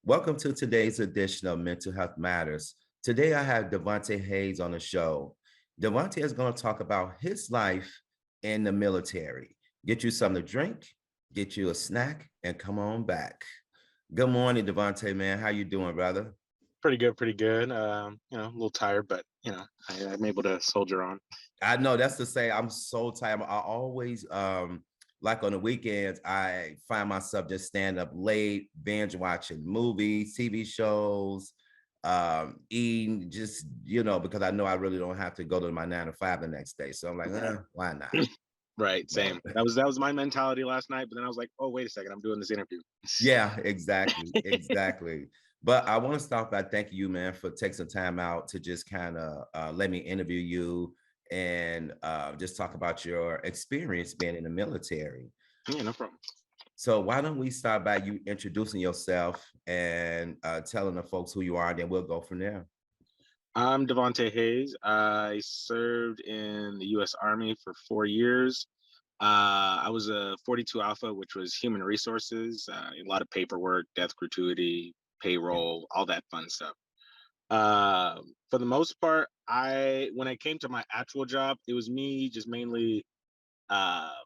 Welcome to today's edition of Mental Health Matters. Today I have Devonte Hayes on the show. Devonte is going to talk about his life in the military. Get you something to drink, get you a snack, and come on back. Good morning, Devonte, man. How you doing, brother? Pretty good, pretty good. A little tired, but I'm able to soldier on. I know that's to say I'm so tired. I always like on the weekends, I find myself just staying up late, binge watching movies, TV shows, eating just, because I know I really don't have to go to my 9 to 5 the next day. So I'm like, why not? Right, But same. That was my mentality last night, but then I was like, oh, wait a second, I'm doing this interview. yeah, exactly, exactly. But I want to start by thanking you, man, for taking some time out to just kind of let me interview you and just talk about your experience being in the military. Yeah, no problem. So why don't we start by you introducing yourself and telling the folks who you are, and then we'll go from there. I'm Devonte Hayes. I served in the U.S. Army for 4 years. I was a 42 Alpha, which was human resources, a lot of paperwork, death gratuity, Yeah. payroll, all that fun stuff. Uh, for the most part, when I came to my actual job, it was me just mainly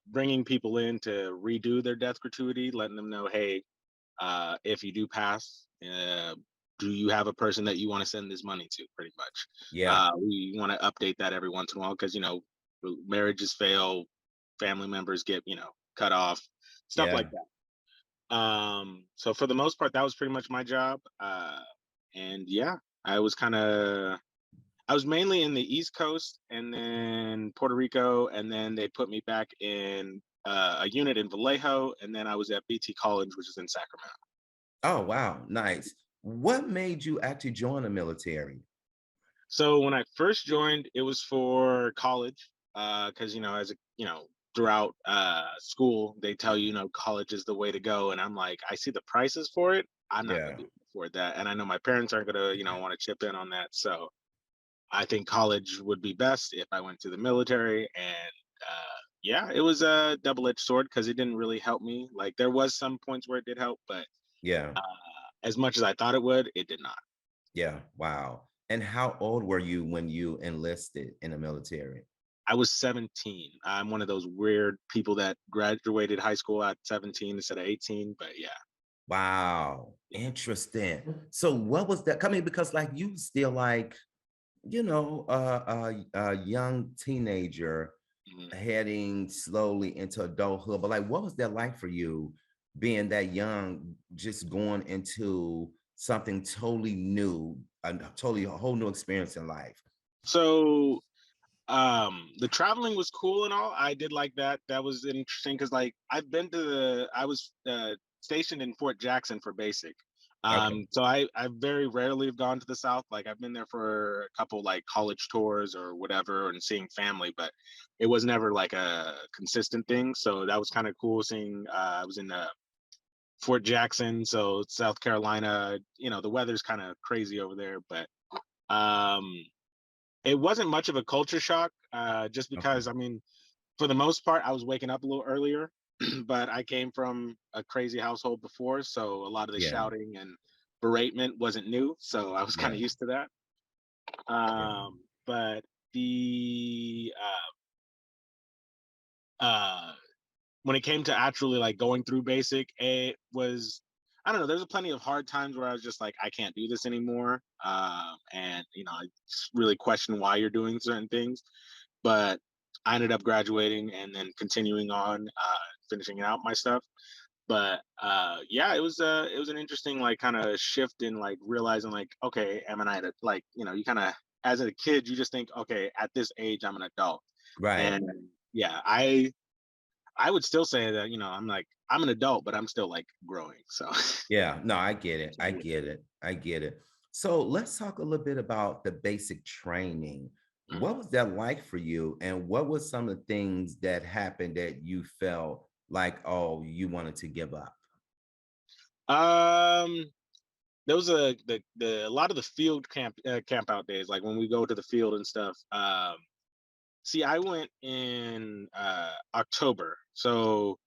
bringing people in to redo their death gratuity, letting them know, hey, if you do pass, do you have a person that you want to send this money to? Pretty much. Yeah. We want to update that every once in a while because marriages fail, family members get cut off, stuff like Yeah. that. So for the most part, that was pretty much my job. And yeah, I was kind of I was mainly in the East Coast and then Puerto Rico, and then they put me back in a unit in Vallejo, and then I was at BT College, which is in Sacramento. Oh, wow. Nice. What made you actually join the military? So when I first joined, it was for college, because as a throughout school they tell you, college is the way to go, and I'm like, I see the prices for it. I'm not going Yeah. to be able to afford that, and I know my parents aren't going to want to chip in on that. So I think college would be best if I went to the military. And yeah, it was a double-edged sword because it didn't really help me. Like there was some points where it did help, but Yeah. uh, as much as I thought it would, it did not. Yeah. Wow. And how old were you when you enlisted in the military? I was 17. I'm one of those weird people that graduated high school at 17 instead of 18. But yeah, Wow. Interesting. So what was that coming? Because like you still like, a young teenager mhm. heading slowly into adulthood. But like, what was that like for you being that young, just going into something totally new, a whole new experience in life? So the traveling was cool and all. I did like that. That was interesting because like I was stationed in Fort Jackson for basic. Okay. So I very rarely have gone to the South. Like I've been there for a couple like college tours or whatever and seeing family, but it was never like a consistent thing. So that was kind of cool seeing. I was in Fort Jackson, so South Carolina. The weather's kind of crazy over there, but um, it wasn't much of a culture shock, just Okay. because I mean, for the most part, I was waking up a little earlier, but I came from a crazy household before, so a lot of the Yeah. shouting and beratement wasn't new, so I was kind Yeah. of used to that. Yeah. But the uh, when it came to actually like going through basic, it was, I don't know. There's plenty of hard times where I was just like, I can't do this anymore, and I really question why you're doing certain things. But I ended up graduating and then continuing on, finishing out my stuff. But yeah, it was an interesting like kind of shift in like realizing like, okay, am I like, you kind of, as a kid you just think, okay, at this age I'm an adult. Right. And yeah, I would still say that, I'm an adult, but I'm still like growing. So Yeah, no, I get it. I get it. I get it. So let's talk a little bit about the basic training. What was that like for you? And what was some of the things that happened that you felt like, oh, you wanted to give up? um there was a lot of the field camp out days, like when we go to the field and stuff. See, I went in October, so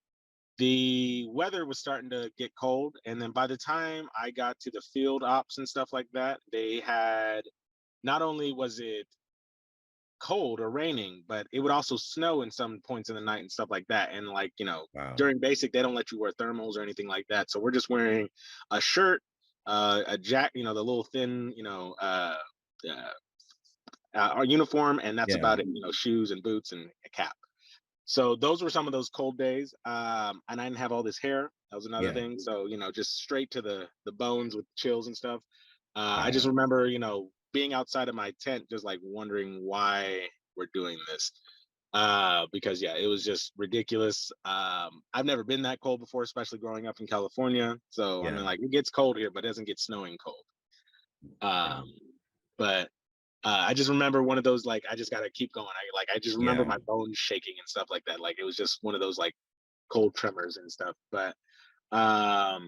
the weather was starting to get cold, and then by the time I got to the field ops and stuff like that, they had, not only was it cold or raining, but it would also snow in some points in the night and stuff like that. And like, Wow. during basic, they don't let you wear thermals or anything like that. So we're just wearing a shirt, a jack, the little thin, uh, our uniform, and that's Yeah. about it. Shoes and boots and a cap. So those were some of those cold days. And I didn't have all this hair. That was another Yeah. thing. So, just straight to the bones with chills and stuff. I just Wow. remember, being outside of my tent, just like wondering why we're doing this. Because yeah, it was just ridiculous. I've never been that cold before, especially growing up in California. So I mean, Yeah. like, it gets cold here, but it doesn't get snowing cold. Yeah. Um, but I just remember one of those, like, I just gotta keep going. I just remember Yeah. my bones shaking and stuff like that. Like, it was just one of those like cold tremors and stuff. But I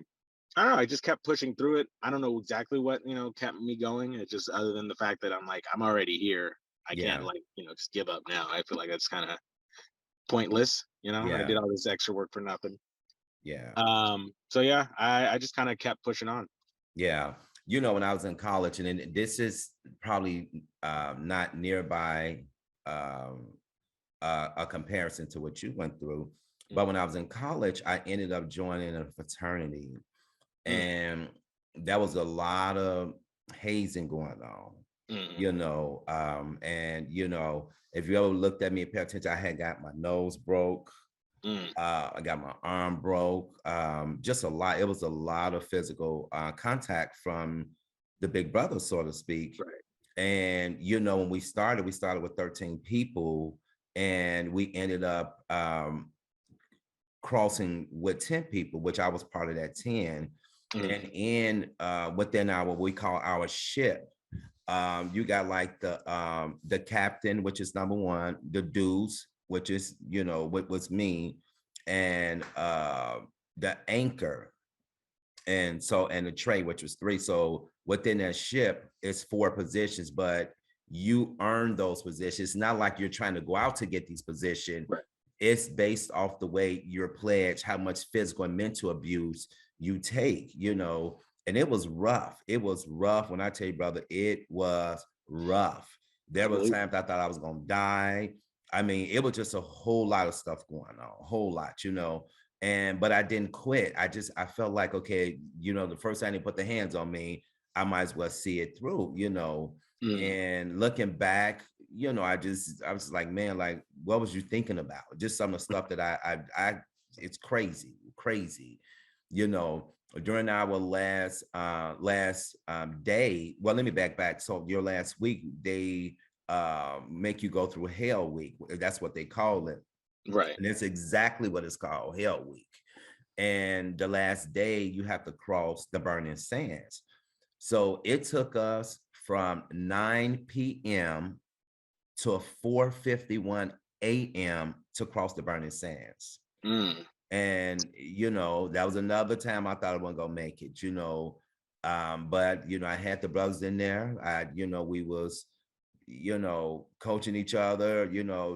don't know. I just kept pushing through it. I don't know exactly what kept me going. It just, other than the fact that I'm like, I'm already here. I can't, Yeah. like, just give up now. I feel like that's kind of pointless. I Yeah. did all this extra work for nothing. Yeah. So yeah, I just kind of kept pushing on. Yeah. When I was in college, and then this is probably not nearby um, a comparison to what you went through, but Mm, when I was in college, I ended up joining a fraternity, mm, and there was a lot of hazing going on. mm, And if you ever looked at me and paid attention, I had got my nose broke. mm. I got my arm broke. Just a lot. It was a lot of physical contact from the big brother, so to speak. Right. And when we started with 13 people, and we ended up crossing with 10 people, which I was part of that 10. Mm, And in within our what we call our ship, you got like the captain, which is number one, the dudes, which is what was me, and the anchor, and the tray, which was three. So within that ship, it's four positions, but you earn those positions. It's not like you're trying to go out to get these positions. right. It's based off the way you're pledged, how much physical and mental abuse you take, and it was rough. It was rough. When I tell you, brother, it was rough. I There were believe. times I thought I was gonna die. I mean, it was just a whole lot of stuff going on, a whole lot, and but I didn't quit. I felt like, okay, the first time they put the hands on me, I might as well see it through, Mm, and looking back, I was like, man, like, what was you thinking about? Just some of the stuff that it's crazy, crazy, you know. During our last day, well, let me back. So your last week, they make you go through Hell Week. That's what they call it, right. and it's exactly what it's called, Hell Week. And the last day, you have to cross the burning sands. So it took us from 9 p.m. to 4:51 a.m. to cross the burning sands. Mm, And that was another time I thought I wasn't gonna make it, but I had the brothers in there. We was, coaching each other,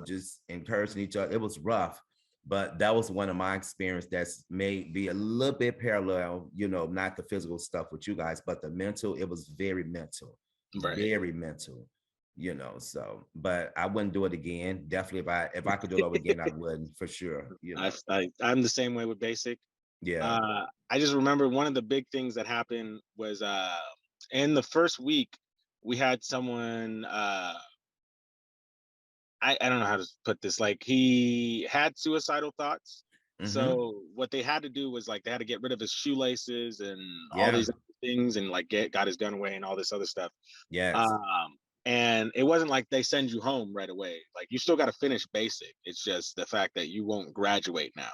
just encouraging each other. It was rough, but that was one of my experience that's may be a little bit parallel, not the physical stuff with you guys, but the mental. It was very mental, right. very mental, so but I wouldn't do it again. Definitely, if I could do it over again, I would for sure. I'm the same way with basic. Yeah. I just remember one of the big things that happened was, in the first week we had someone, I don't know how to put this. Like he had suicidal thoughts. Hmm. So what they had to do was like they had to get rid of his shoelaces and all Yeah. these other things and like get got his gun away and all this other stuff. Yes. Um, and it wasn't like they send you home right away. Like you still got to finish basic. It's just the fact that you won't graduate now.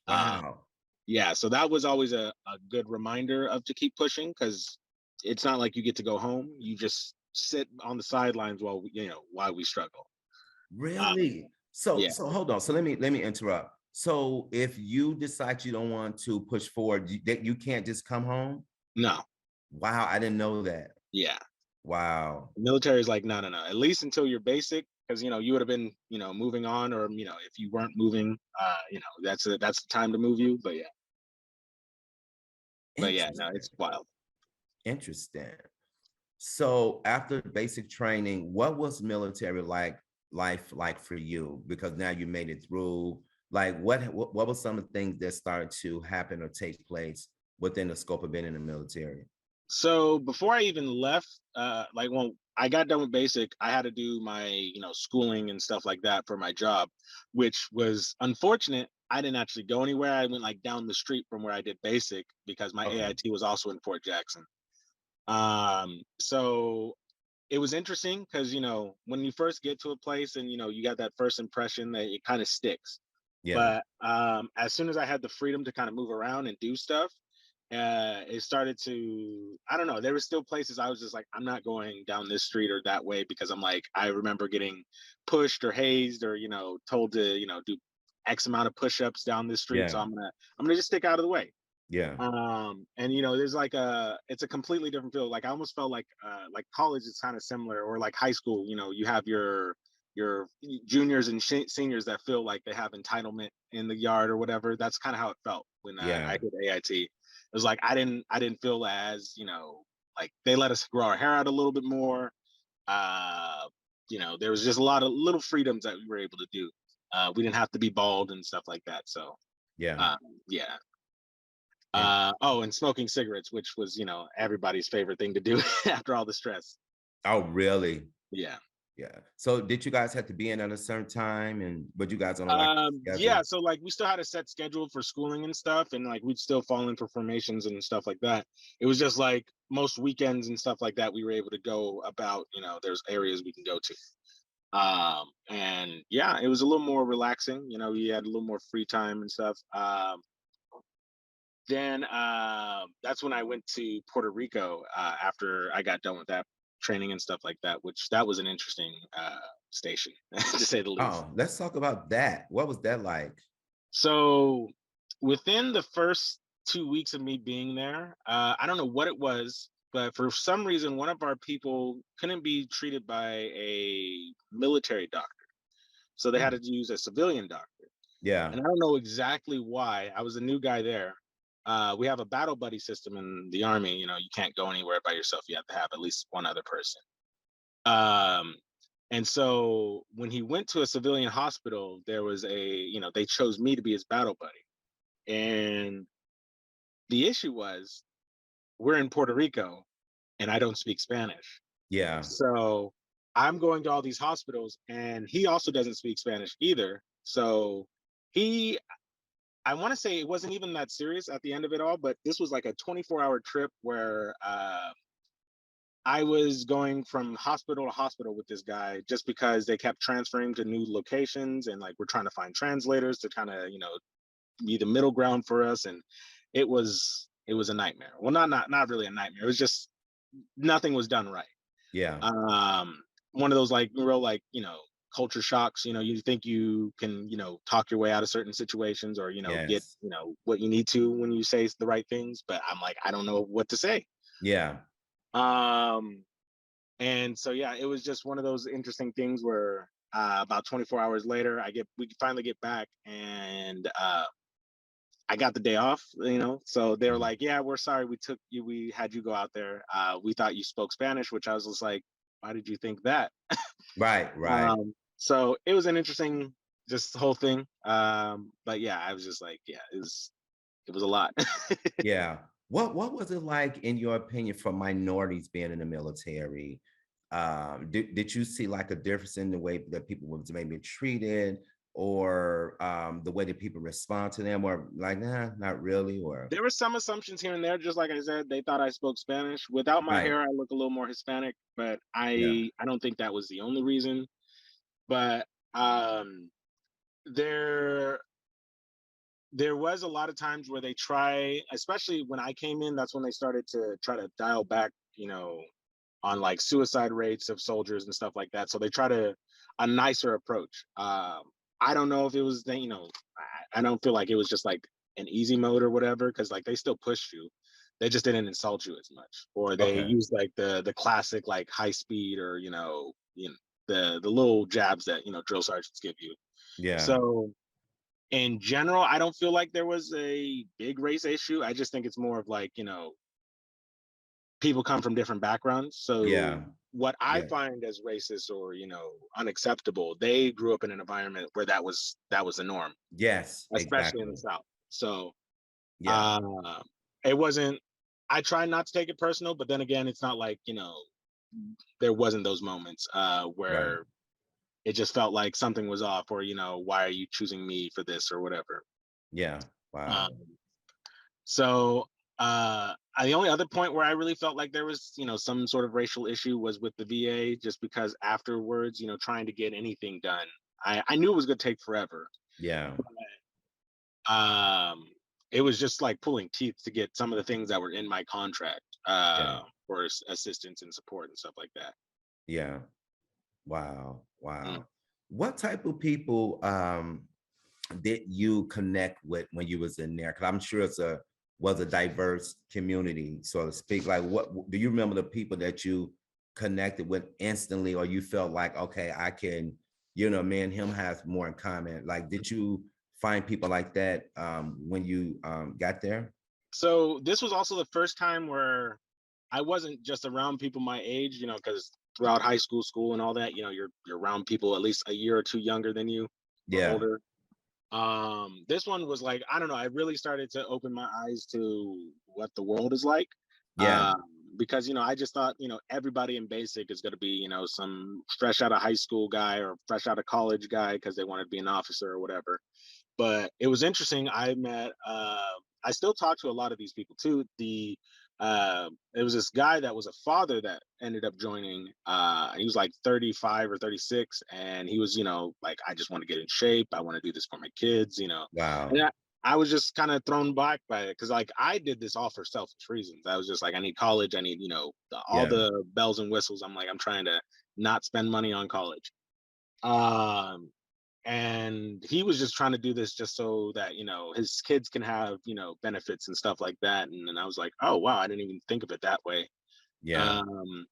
Um, Wow. yeah, so that was always a good reminder of to keep pushing because it's not like you get to go home. You just sit on the sidelines while while we struggle. Um, Really? So yeah, so hold on. So let me interrupt. So if you decide you don't want to push forward, that you can't just come home? no, Wow, I didn't know that. yeah. Wow. The military is like, no, no, no. At least until you're basic, because you would have been, moving on, or if you weren't moving, that's the time to move you. But yeah, no, Interesting. it's wild. Interesting. So after basic training, what was military life like for you? Because now you made it through. Like what were some of the things that started to happen or take place within the scope of being in the military? So before I even left, like when I got done with basic, I had to do my, schooling and stuff like that for my job, which was unfortunate. I didn't actually go anywhere. I went like down the street from where I did basic because my Okay. AIT was also in Fort Jackson. So it was interesting because when you first get to a place and you got that first impression that it kind of sticks. Yeah. But as soon as I had the freedom to kind of move around and do stuff, it started to, I don't know, there were still places I was just like, I'm not going down this street or that way because I'm like, I remember getting pushed or hazed or told to do X amount of push-ups down this street, so Yeah. I'm gonna just stick out of the way. Yeah. And there's like it's a completely different field. Like I almost felt like college is kind of similar, or like high school. You have your juniors and seniors that feel like they have entitlement in the yard or whatever. That's kind of how it felt when I Yeah. did AIT. It was like I didn't feel as like they let us grow our hair out a little bit more. uh there was just a lot of little freedoms that we were able to do. We didn't have to be bald and stuff like that, so Yeah. um yeah. And Oh, and smoking cigarettes, which was, everybody's favorite thing to do after all the stress. oh, really? Yeah. Yeah. So did you guys have to be in at a certain time and but you guys on a like Yeah, schedule? so like we still had a set schedule for schooling and stuff, and like we'd still fall in for formations and stuff like that. It was just like most weekends and stuff like that, we were able to go about, there's areas we can go to. And yeah, it was a little more relaxing, we had a little more free time and stuff. Then that's when I went to Puerto Rico after I got done with that training and stuff like that, which that was an interesting station to say the least. Oh, let's talk about that. What was that like? So within the first 2 weeks of me being there, I don't know what it was, but for some reason, one of our people couldn't be treated by a military doctor. So they had Hmm. to use a civilian doctor. Yeah. And I don't know exactly why. I was a new guy there. We have a battle buddy system in the army. You can't go anywhere by yourself. You have to have at least one other person. Um, and so when he went to a civilian hospital, there was they chose me to be his battle buddy. And the issue was we're in Puerto Rico and I don't speak Spanish. Yeah. So I'm going to all these hospitals and he also doesn't speak Spanish either. So he I want to say it wasn't even that serious at the end of it all, but this was like a 24-hour trip where I was going from hospital to hospital with this guy just because they kept transferring to new locations and like we're trying to find translators to kind of, be the middle ground for us. And it was a nightmare. Well, not really a nightmare. It was just nothing was done right. Yeah. Um, one of those like real like, culture shocks. You think you can, talk your way out of certain situations or, get, Yes. what you need to when you say the right things. But I'm like, I don't know what to say. Yeah. Um, and so yeah, it was just one of those interesting things where about 24 hours later, we finally get back and I got the day off, So they were Mhm. like, "Yeah, we're sorry we had you go out there. We thought you spoke Spanish," which I was just like, "Why did you think that?" Right, right. So it was an interesting just whole thing. But yeah, I was just like, yeah, it was a lot. Yeah. What was it like in your opinion for minorities being in the military? Did you see like a difference in the way that people was maybe treated, or the way that people respond to them, or like, nah, not really, or There were some assumptions here and there, just like I said, they thought I spoke Spanish. Without my right? hair, I look a little more Hispanic, but Yeah. I don't think that was the only reason. But um there there was a lot of times where they try, especially when I came in, that's when they started to try to dial back, on like suicide rates of soldiers and stuff like that. So they try to a nicer approach. I don't know if it was I don't feel like it was just like an easy mode or whatever, because like they still pushed you. They just didn't insult you as much, or they Okay. used like the classic like high speed, or the little jabs that drill sergeants give you. Yeah. So in general, I don't feel like there was a big race issue. I just think it's more of like, people come from different backgrounds. So Yeah. what I Yeah. find as racist or, unacceptable, they grew up in an environment where that was the norm, Yes. especially in the Exactly. South. So Yeah. uh it wasn't I try not to take it personal, but then again, it's not like, there wasn't those moments Right. where it just felt like something was off, or, why are you choosing me for this or whatever. Yeah. Um, Wow. So the only other point where I really felt like there was, some sort of racial issue was with the VA, just because afterwards, trying to get anything done, I knew it was going to take forever. Yeah. Um, it was just like pulling teeth to get some of the things that were in my contract Yeah. for assistance and support and stuff like that. Yeah. Wow. Mm. Wow. What type of people did you connect with when you was in there? Because I'm sure it's a was a diverse community, so to speak. Like, what do you remember the people that you connected with instantly, or you felt like, okay, I can, me and him has more in common? Like, did you find people like that when you got there? So this was also the first time where I wasn't just around people my age, because throughout high school, school, and all that, you're around people at least a year or two younger than you or Yeah. older. This one was like, I don't know, I really started to open my eyes to what the world is like. Yeah. Um, because I just thought, everybody in basic is going to be, some fresh out of high school guy or fresh out of college guy because they want to be an officer or whatever. But it was interesting. I still talk to a lot of these people too. It was this guy that was a father that ended up joining. He was like 35 or 36, and he was, like, I just want to get in shape. I want to do this for my kids, and Wow. I was just kind of thrown back by it, because like I did this all for selfish reasons. I was just like, I need college. I need, all Yeah. the bells and whistles. I'm like, I'm trying to not spend money on college. Um, and he was just trying to do this just so that his kids can have benefits and stuff like that. And then I was like, oh wow, I didn't even think of it that way. Yeah. um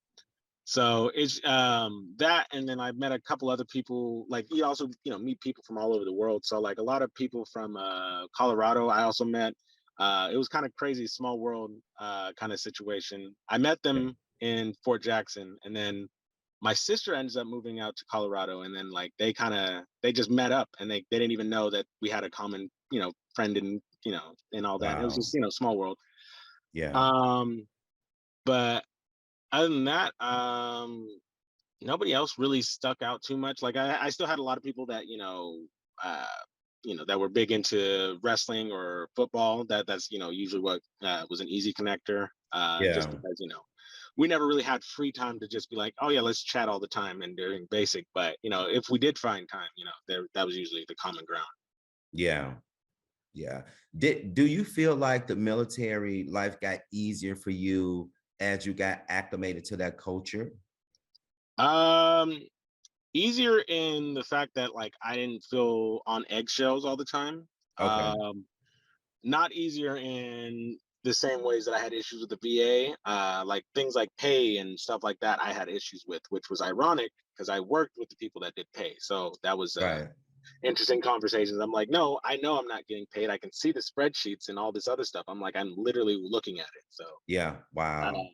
so it's that, and then I met a couple other people. Like, you also meet people from all over the world, so like a lot of people from Colorado I also met. It was kind of crazy, small world kind of situation. I met Yeah. them in Fort Jackson, and then my sister ends up moving out to Colorado, and then like they just met up, and they didn't even know that we had a common friend, and all that. And it was Wow. just small world. Yeah. Um, but other than that, nobody else really stuck out too much. Like I still had a lot of people that uh, that were big into wrestling or football. That's usually what was an easy connector. Just Yeah. because we never really had free time to just be like, oh yeah, let's chat all the time and during basic. But if we did find time, there that was usually the common ground. Yeah. Yeah. Do you feel like the military life got easier for you as you got acclimated to that culture? Um, Easier in the fact that like I didn't feel on eggshells all the time. Okay. Not easier in the same ways that I had issues with the VA. Like things like pay and stuff like that, I had issues with, which was ironic because I worked with the people that did pay. So that was Right. interesting conversations. I'm like, no, I know I'm not getting paid. I can see the spreadsheets and all this other stuff. I'm like, I'm literally looking at it. So Yeah. uh, Wow.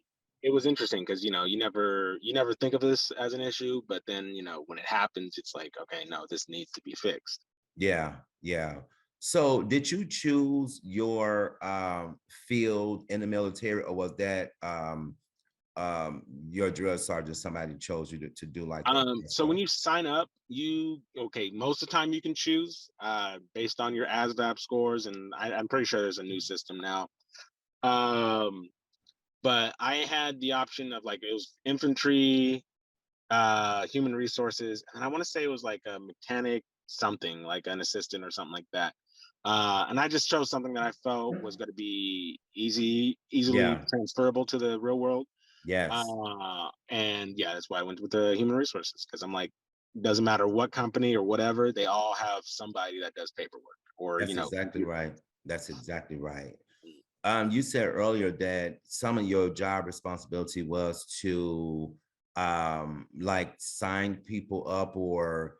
it was interesting because you never think of this as an issue, but then when it happens, it's like, okay, no, this needs to be fixed. Yeah. Yeah. So did you choose your field in the military, or was that your drill sergeant, somebody chose you to do like that? So when you sign up, most of the time you can choose based on your ASVAB scores, and I'm pretty sure there's a new system now. Um, but I had the option of like it was infantry, human resources, and I want to say it was like a mechanic something, like an assistant or something like that. And I just chose something that I felt was going to be easily Yeah. transferable to the real world. Yes. And yeah, that's why I went with the human resources, because I'm like, doesn't matter what company or whatever, they all have somebody that does paperwork or That's exactly computer. right. That's exactly right. You said earlier that some of your job responsibility was to like sign people up or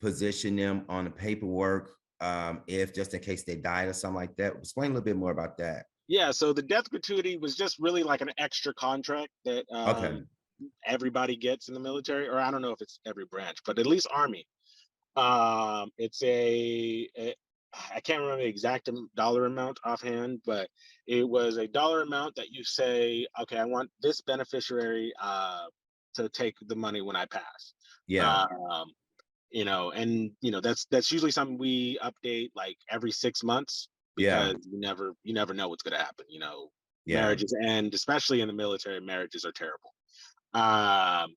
position them on the paperwork, if just in case they died or something like that. Explain a little bit more about that. Yeah, so the death gratuity was just really like an extra contract that Okay. everybody gets in the military, or I don't know if it's every branch, but at least Army. It's I can't remember the exact dollar amount offhand, but it was a dollar amount that you say, okay, I want this beneficiary to take the money when I pass. Yeah. Um, that's usually something we update like every 6 months, Yeah. because you never know what's going to happen. Yeah. Marriages end, especially in the military. Marriages are terrible. um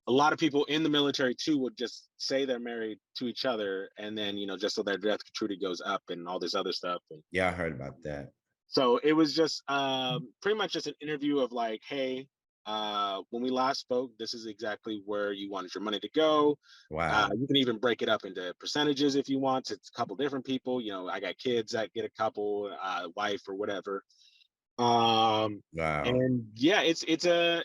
a lot of people in the military too would just say they're married to each other, and then just so their death gratuity goes up and all this other stuff. And Yeah. I heard about that. so it was just pretty much just an interview of like, hey, when we last spoke, this is exactly where you wanted your money to go. Wow. You can even break it up into percentages if you want. It's a couple different people. I got kids that get a couple, wife or whatever. Um, Wow. and yeah, it's a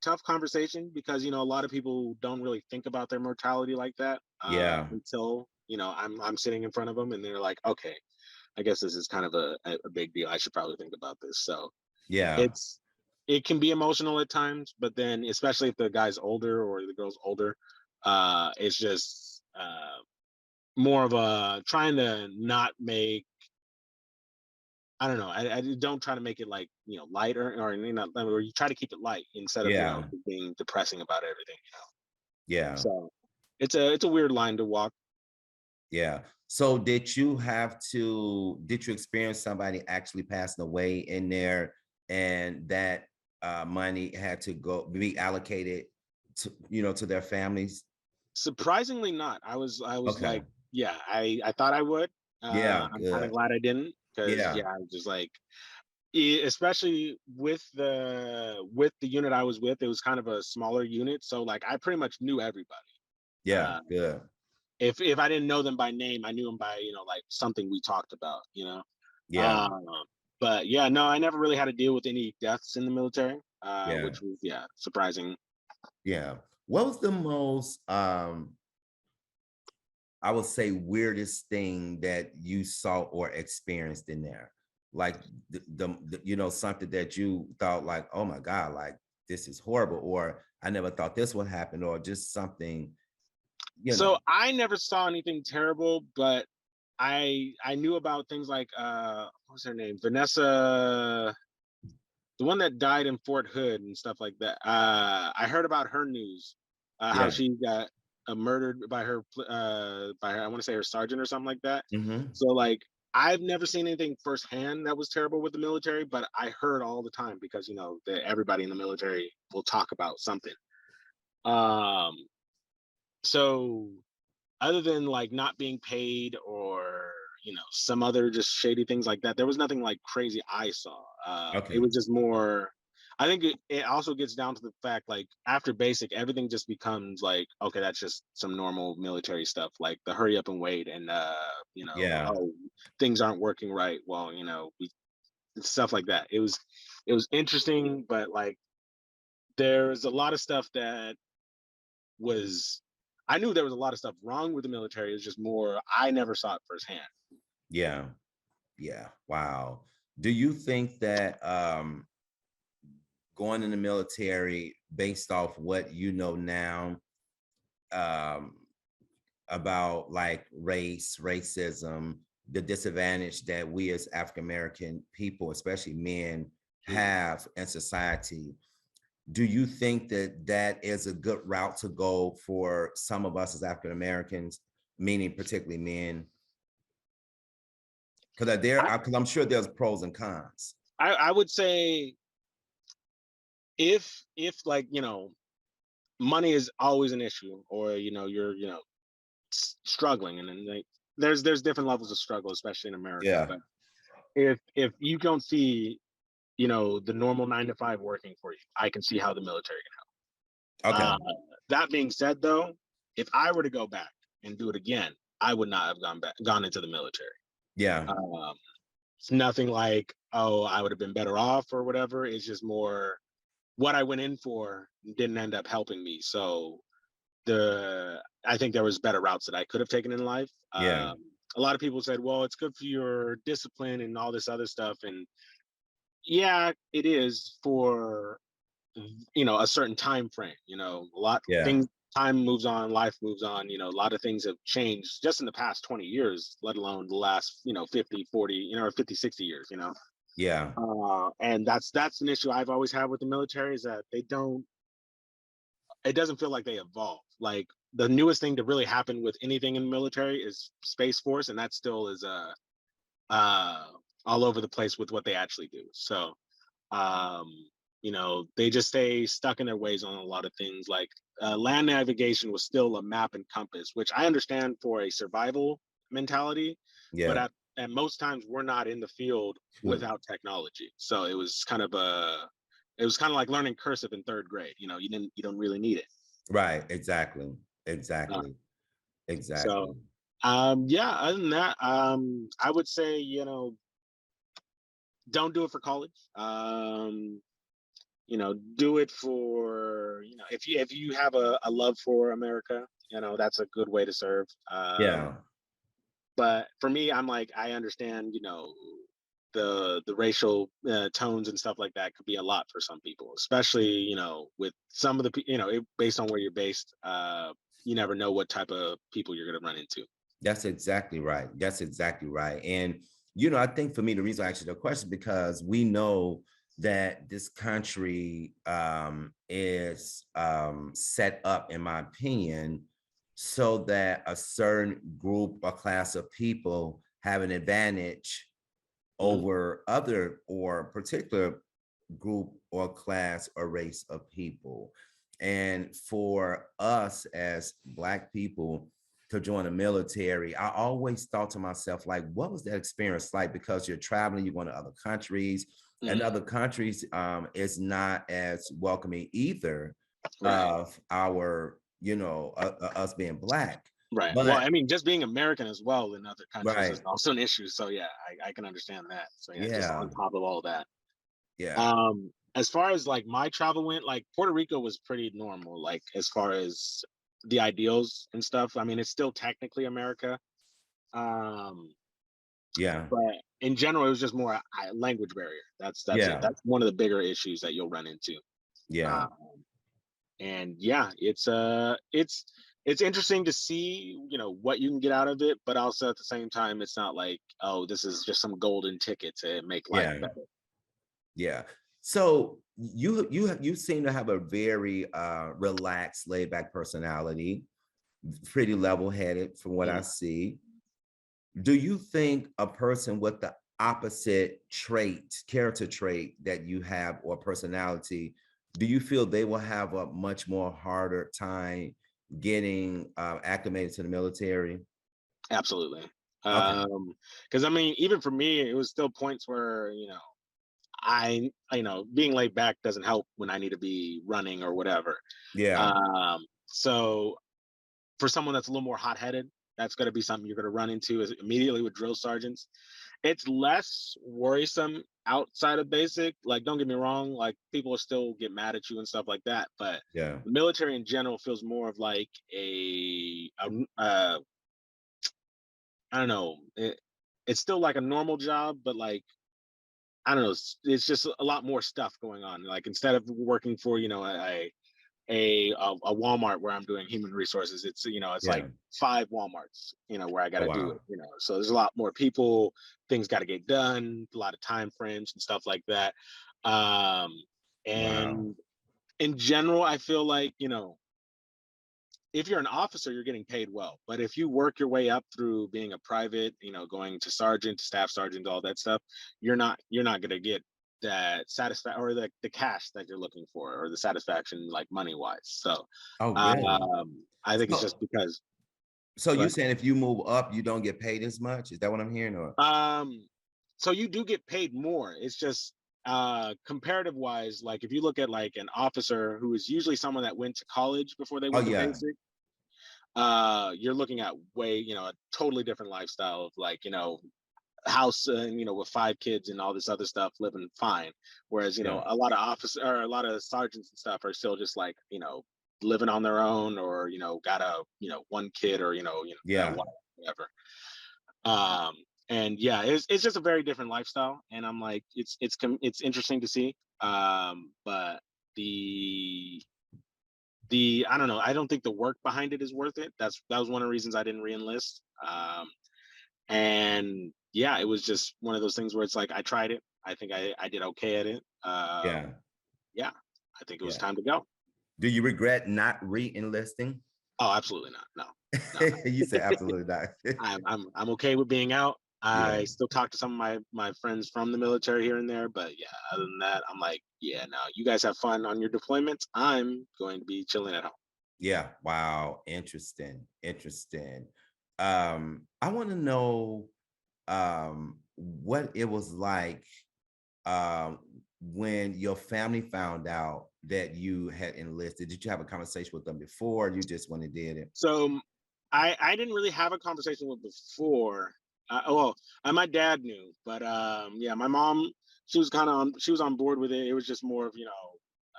tough conversation, because a lot of people don't really think about their mortality like that Yeah. until I'm sitting in front of them and they're like, okay, I guess this is kind of a big deal. I should probably think about this. So Yeah. it's it can be emotional at times, but then especially if the guy's older or the girl's older, it's just more of a trying to not make. I don't know. I don't try to make it like light, or you try to keep it light instead of Yeah. being depressing about everything. Yeah. So it's a weird line to walk. Yeah. So did you experience somebody actually passing away in there and that money had to be allocated to their families? Surprisingly not. I was Okay. like, yeah, I thought I would. Yeah, I'm kind of good. glad I didn't, because Yeah. yeah, I was just like, especially with the unit I was with, it was kind of a smaller unit, so like I pretty much knew everybody. Yeah, Uh, good. if I didn't know them by name, I knew them by like something we talked about. Yeah. Um, but yeah, no, I never really had to deal with any deaths in the military, Yeah. which was, yeah, surprising. Yeah. What was the most I would say weirdest thing that you saw or experienced in there? Like something that you thought like, oh my God, like this is horrible, or I never thought this would happen, or just something, you know. So I never saw anything terrible, but I knew about things like what was her name, Vanessa, the one that died in Fort Hood and stuff like that. I heard about her news, how Yeah. she got murdered by her, I want to say her sergeant or something like that. Hmm. So like I've never seen anything firsthand that was terrible with the military, but I heard all the time, because everybody in the military will talk about something. Um, so other than like not being paid, or some other just shady things like that, there was nothing like crazy I saw. It Okay. was just more. I think it also gets down to the fact, like after basic, everything just becomes like, okay, that's just some normal military stuff, like the hurry up and wait, and Yeah. oh, things aren't working right, well, stuff like that. It was interesting, but like there's a lot of stuff that was. I knew there was a lot of stuff wrong with the military. It's just more I never saw it firsthand. Yeah. Yeah. Wow. Do you think that going in the military based off what you know now, um about like racism, the disadvantage that we as African American people, especially men, Mm. have in society. Do you think that that is a good route to go for some of us as African Americans, meaning particularly men? Because because I'm sure there's pros and cons. I would say if like, money is always an issue, or you're struggling, and then like there's different levels of struggle, especially in America. Yeah. But if you don't see the normal 9 to 5 working for you, I can see how the military can Okay. help. That being said, though, if I were to go back and do it again, I would not have gone into the military. Yeah. um, it's nothing like, oh, I would have been better off or whatever. It's just more what I went in for didn't end up helping me. So I think there was better routes that I could have taken in life. Yeah. A lot of people said, well, it's good for your discipline and all this other stuff. And yeah, it is for a certain time frame. A lot Yeah. things, time moves on, life moves on. A lot of things have changed just in the past 20 years, let alone the last 50, 40, or 50, 60 years. Yeah. And that's an issue I've always had with the military, is that it doesn't feel like they evolve. Like, the newest thing to really happen with anything in the military is Space Force, and that still is uh all over the place with what they actually do. So um they just stay stuck in their ways on a lot of things. Like, land navigation was still a map and compass, which I understand for a survival mentality, but Yeah. at most times we're not in the field without technology. So it was kind of like learning cursive in third grade. You don't really need it. Right. Exactly. Uh, Exactly. so Exactly. yeah, other than that, I would say, don't do it for college. Do it for, if you have a love for America, that's a good way to serve. Yeah. But for me, I'm like, I understand, the racial tones and stuff like that could be a lot for some people, especially, with some of based on where you're based. You never know what type of people you're going to run into. That's exactly right. That's exactly right. And, I think for me, the reason I asked you the question, because we know that this country is set up, in my opinion, so that a certain group or class of people have an advantage Hmm. over other or particular group or class or race of people. And for us as Black people to join the military, I always thought to myself, like, what was that experience like? Because you're traveling, you're going to other countries, and Hmm. other countries is not as welcoming either Right. of our, us being Black. Right. Well, But I mean, just being American as well in other countries is right, also an issue. So yeah, I can understand that. So yeah, just yeah, on top of all that. yeah, As far as like my travel went, like Puerto Rico was pretty normal, like as far as the ideals and stuff. I mean, it's still technically America. Um, yeah, but in general, it was just more a language barrier. That's it. yeah, That's one of the bigger issues that you'll run into. yeah. Um, and yeah, it's interesting to see what you can get out of it, but also at the same time, it's not like, oh, this is just some golden ticket to make life Yeah. better. Yeah. So you seem to have a very relaxed, laid back personality, pretty level headed from what I Mm. see. Do you think a person with the opposite trait, character trait that you have or personality, do you feel they will have a much more harder time getting acclimated to the military? Absolutely. Okay. Because I mean, even for me, it was still points where being laid back doesn't help when I need to be running or whatever. Yeah. So for someone that's a little more hot headed, that's going to be something you're going to run into is immediately with drill sergeants. It's less worrisome outside of basic. Like, don't get me wrong, like people will still get mad at you and stuff like that, but Yeah. the military in general feels more of like I don't know. It's still like a normal job, but like, I don't know. It's just a lot more stuff going on. Like, instead of working for a Walmart where I'm doing human resources, it's like Yeah. 5 Walmarts where I got Oh, to do it. wow. So there's a lot more people, things got to get done, a lot of time frames and stuff like that. Um, Wow. and in general, I feel like, if you're an officer, you're getting paid well. But if you work your way up through being a private, going to sergeant, staff sergeant, all that stuff, you're not gonna get that satisfaction or the cash that you're looking for or the satisfaction like money wise. So Oh, really? I think it's just So, because so you but saying if you move up, you don't get paid as much? Is that what I'm hearing? Or so you do get paid more. It's just comparative wise, like if you look at like an officer who is usually someone that went to college before they oh went to yeah, basic, you're looking at way, a totally different lifestyle of like, house, with 5 kids and all this other stuff, living fine. Whereas, yeah, a lot of officers or a lot of sergeants and stuff are still just like, living on their own or, got a, one kid or, yeah, whatever. Um, and yeah, it's just a very different lifestyle. And I'm like, it's interesting to see. But the I don't know. I don't think the work behind it is worth it. That was one of the reasons I didn't reenlist. And yeah, it was just one of those things where it's like I tried it. I think I did okay at it. yeah, Yeah, I think it was yeah. time to go. Do you regret not re-enlisting? Oh, absolutely not. No, no. You said absolutely not. I'm okay with being out. Yeah, I still talk to some of my friends from the military here and there, but yeah, other than that, I'm like, yeah, no, you guys have fun on your deployments. I'm going to be chilling at home. yeah. Wow, interesting, interesting. I want to know what it was like um when your family found out that you had enlisted. Did you have a conversation with them before, or you just went and did it? So I didn't really have a conversation with before. My dad knew, but yeah, my mom she was on board with it. It was just more of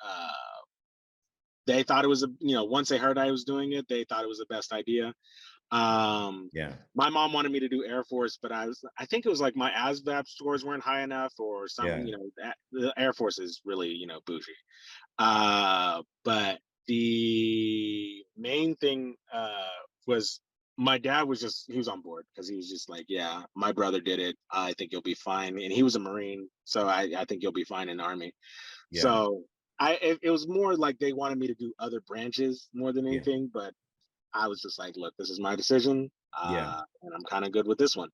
uh, they thought it was once they heard I was doing it, they thought it was the best idea. Um, Yeah, my mom wanted me to do Air Force, but I think it was like my ASVAB scores weren't high enough or something. yeah, The Air Force is really bougie. But the main thing was my dad was just he was on board because he was just like, yeah, my brother did it. I think you'll be fine, and he was a Marine, so I think you'll be fine in the Army. yeah, So it was more like they wanted me to do other branches more than yeah, anything, but I was just like, look, this is my decision, yeah. and I'm kind of good with this one.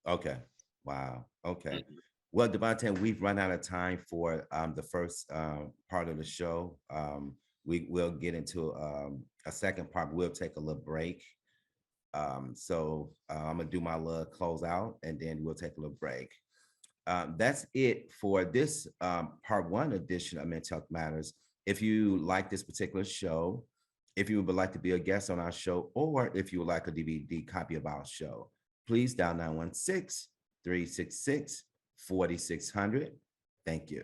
Okay. Wow. Okay. Mhm. Well, Devontae, we've run out of time for the first part of the show. We will get into a second part. We'll take a little break. I'm gonna do my little close out, and then we'll take a little break. That's it for this part one edition of Mental Health Matters. If you like this particular show, if you would like to be a guest on our show, or if you would like a DVD copy of our show, please dial 916-366-4600. Thank you.